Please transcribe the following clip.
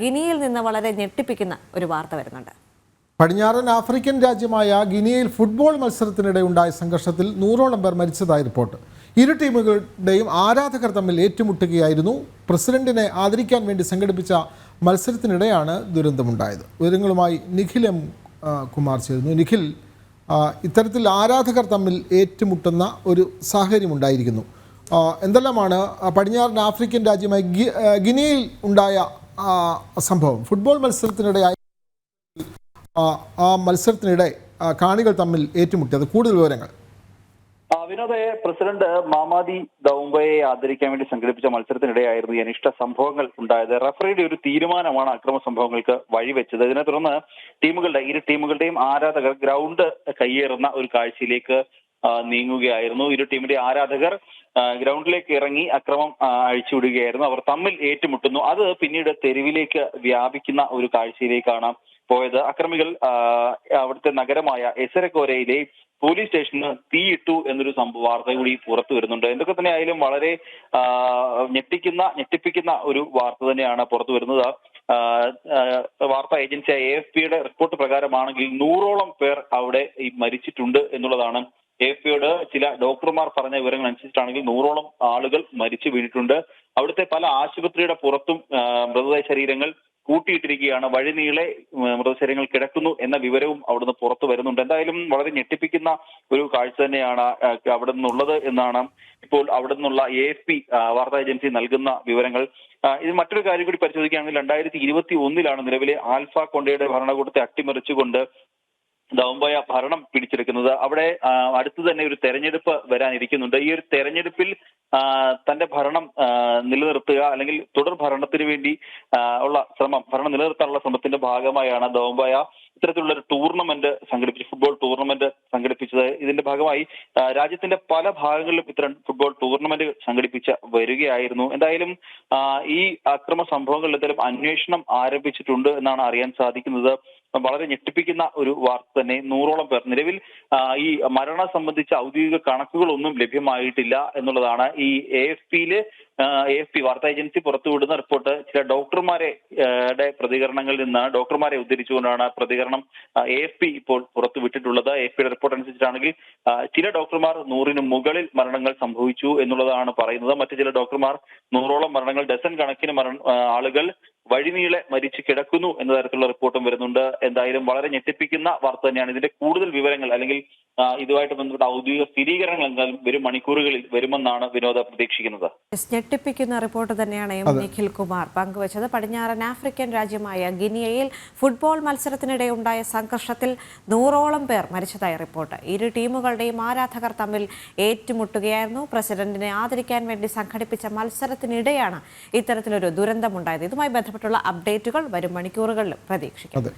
ഗിനിയിൽ നിന്ന് വളരെ ഞെട്ടിപ്പിക്കുന്ന ഒരു വാർത്ത വരുന്നുണ്ട്. പടിഞ്ഞാറൻ ആഫ്രിക്കൻ രാജ്യമായ ഗിനിയയിൽ ഫുട്ബോൾ മത്സരത്തിനിടെ ഉണ്ടായ സംഘർഷത്തിൽ 100ഓളം പേർ മരിച്ചതായി റിപ്പോർട്ട്. ഇരു ടീമുകളുടെയും ആരാധകർ തമ്മിൽ ഏറ്റുമുട്ടുകയായിരുന്നു. പ്രസിഡന്റിനെ ആദരിക്കാൻ വേണ്ടി സംഘടിപ്പിച്ച മത്സരത്തിനിടെയാണ് ദുരന്തമുണ്ടായത്. വിവരങ്ങളുമായി നിഖിൽ എം കുമാർ ചേരുന്നു. നിഖിൽ, ഇത്തരത്തിൽ ആരാധകർ തമ്മിൽ ഏറ്റുമുട്ടുന്ന ഒരു സാഹചര്യമുണ്ടായിരിക്കുന്നു. എന്തെല്ലാമാണ് പടിഞ്ഞാറൻ ആഫ്രിക്കൻ രാജ്യമായ ഗിനിയയിൽ ഉണ്ടായ സംഭവം? ഫുട്ബോൾ മത്സരത്തിനിടെ ആ മത്സരത്തിനിടെ കാണികൾ തമ്മിൽ ഏറ്റുമുട്ടിയത്, കൂടുതൽ വിവരങ്ങൾ. വിനോദെ, പ്രസിഡന്റ് മാമാദി ദൗംബയെ ആദരിക്കാൻ വേണ്ടി സംഘടിപ്പിച്ച മത്സരത്തിനിടെയായിരുന്നു ഈ അനിഷ്ട സംഭവങ്ങൾ ഉണ്ടായത്. റഫറിയുടെ ഒരു തീരുമാനമാണ് അക്രമ സംഭവങ്ങൾക്ക് വഴിവെച്ചത്. ഇതിനെ തുടർന്ന് ഇരു ടീമുകളുടെയും ആരാധകർ ഗ്രൗണ്ട് കയ്യേറുന്ന ഒരു കാഴ്ചയിലേക്ക് നീങ്ങുകയായിരുന്നു. ഇരു ടീമിന്റെ ആരാധകർ ഗ്രൗണ്ടിലേക്ക് ഇറങ്ങി അക്രമം അഴിച്ചുവിടുകയായിരുന്നു. അവർ തമ്മിൽ ഏറ്റുമുട്ടുന്നു. അത് പിന്നീട് തെരുവിലേക്ക് വ്യാപിക്കുന്ന ഒരു കാഴ്ചയിലേക്കാണ് പോയത്. അക്രമികൾ അവിടുത്തെ നഗരമായ എസരക്കോരയിലെ പോലീസ് സ്റ്റേഷന് തീയിട്ടു എന്നൊരു വാർത്ത കൂടി പുറത്തു വരുന്നുണ്ട്. എന്തൊക്കെ തന്നെ ആയാലും വളരെ ഞെട്ടിപ്പിക്കുന്ന ഒരു വാർത്ത തന്നെയാണ് പുറത്തു വരുന്നത്. വാർത്താ ഏജൻസിയായ AFPയുടെ റിപ്പോർട്ട് പ്രകാരമാണെങ്കിൽ 100ഓളം പേർ അവിടെ മരിച്ചിട്ടുണ്ട് എന്നുള്ളതാണ്. AFPയോട് ചില ഡോക്ടർമാർ പറഞ്ഞ വിവരങ്ങൾ അനുസരിച്ചിട്ടാണെങ്കിൽ 100ഓളം ആളുകൾ മരിച്ചു വീണിട്ടുണ്ട്. അവിടുത്തെ പല ആശുപത്രിയുടെ പുറത്തും മൃതദേഹ ശരീരങ്ങൾ കൂട്ടിയിട്ടിരിക്കുകയാണ്. വഴിനീളെ മൃതശരീരങ്ങൾ കിടക്കുന്നു എന്ന വിവരവും അവിടുന്ന് പുറത്തു വരുന്നുണ്ട്. എന്തായാലും വളരെ ഞെട്ടിപ്പിക്കുന്ന ഒരു കാഴ്ച തന്നെയാണ് അവിടെ നിന്നുള്ളത് എന്നാണ് ഇപ്പോൾ അവിടെ നിന്നുള്ള AFP വാർത്താ ഏജൻസി നൽകുന്ന വിവരങ്ങൾ. ഇത് മറ്റൊരു കാര്യം കൂടി പരിശോധിക്കുകയാണെങ്കിൽ 2021 നിലവിലെ ആൽഫ കൊണ്ടയുടെ ഭരണകൂടത്തെ അട്ടിമറിച്ചുകൊണ്ട് ദൗംബയ ഭരണം പിടിച്ചെടുക്കുന്നത്. അവിടെ അടുത്ത് തന്നെ ഒരു തെരഞ്ഞെടുപ്പ് വരാനിരിക്കുന്നുണ്ട്. ഈ ഒരു തെരഞ്ഞെടുപ്പിൽ തന്റെ ഭരണം നിലനിർത്തുക അല്ലെങ്കിൽ തുടർ ഭരണത്തിന് വേണ്ടി ഭരണം നിലനിർത്താനുള്ള ശ്രമത്തിന്റെ ഭാഗമായാണ് ദൗംബയ ഇത്തരത്തിലുള്ള ഒരു ഫുട്ബോൾ ടൂർണമെന്റ് സംഘടിപ്പിച്ചത്. ഇതിന്റെ ഭാഗമായി രാജ്യത്തിന്റെ പല ഭാഗങ്ങളിലും ഇത്തരം ഫുട്ബോൾ ടൂർണമെന്റ് സംഘടിപ്പിച്ച് വരികയായിരുന്നു. എന്തായാലും ഈ അക്രമ സംഭവങ്ങളിൽ എന്തായാലും അന്വേഷണം ആരംഭിച്ചിട്ടുണ്ട് എന്നാണ് അറിയാൻ സാധിക്കുന്നത്. വളരെ ഞെട്ടിപ്പിക്കുന്ന ഒരു വാർത്ത തന്നെ. 100ഓളം പേർ. നിലവിൽ ഈ മരണം സംബന്ധിച്ച ഔദ്യോഗിക കണക്കുകളൊന്നും ലഭ്യമായിട്ടില്ല എന്നുള്ളതാണ്. ഈ AFP വാർത്താ ഏജൻസി പുറത്തുവിടുന്ന റിപ്പോർട്ട് ചില ഡോക്ടർമാരെ ഉദ്ധരിച്ചുകൊണ്ടാണ് പ്രതികരണം AFP ഇപ്പോൾ പുറത്തുവിട്ടിട്ടുള്ളത്. AFPയുടെ റിപ്പോർട്ട് അനുസരിച്ചിട്ടാണെങ്കിൽ ചില ഡോക്ടർമാർ 100ന് മുകളിൽ മരണങ്ങൾ സംഭവിച്ചു എന്നുള്ളതാണ് പറയുന്നത്. മറ്റു ചില ഡോക്ടർമാർ 100ഓളം മരണങ്ങൾ, ഡസൻ കണക്കിന് ആളുകൾ വഴിനീളെ മരിച്ചു കിടക്കുന്നു എന്ന തരത്തിലുള്ള റിപ്പോർട്ടും വരുന്നുണ്ട്. എന്തായാലും വളരെ ഞെട്ടിപ്പിക്കുന്ന വാർത്ത തന്നെയാണ്. ഇതിന്റെ കൂടുതൽ വിവരങ്ങൾ അല്ലെങ്കിൽ ഇതുമായിട്ട് ബന്ധപ്പെട്ട ഔദ്യോഗിക സ്ഥിരീകരണങ്ങൾ എന്തായാലും വരും മണിക്കൂറുകളിൽ വരുമെന്നാണ് വിനോദ പ്രതീക്ഷിക്കുന്നത്. ഞെട്ടിപ്പിക്കുന്ന റിപ്പോർട്ട് തന്നെയാണ് നിഖിൽ കുമാർ പങ്കുവച്ചത്. പടിഞ്ഞാറൻ ആഫ്രിക്കൻ രാജ്യമായ ഗിനിയയിൽ ഫുട്ബോൾ മത്സരത്തിനിടെ ഉണ്ടായ സംഘർഷത്തിൽ 100ഓളം പേർ മരിച്ചതായി റിപ്പോർട്ട്. ഇരു ടീമുകളുടെയും ആരാധകർ തമ്മിൽ ഏറ്റുമുട്ടുകയായിരുന്നു. പ്രസിഡന്റിനെ ആദരിക്കാൻ വേണ്ടി സംഘടിപ്പിച്ച മത്സരത്തിനിടെയാണ് ഇത്തരത്തിലൊരു ദുരന്തമുണ്ടായത്. ഇതുമായി ബന്ധപ്പെട്ടുള്ള അപ്ഡേറ്റുകൾ വരും മണിക്കൂറുകളിലും പ്രതീക്ഷിക്കും.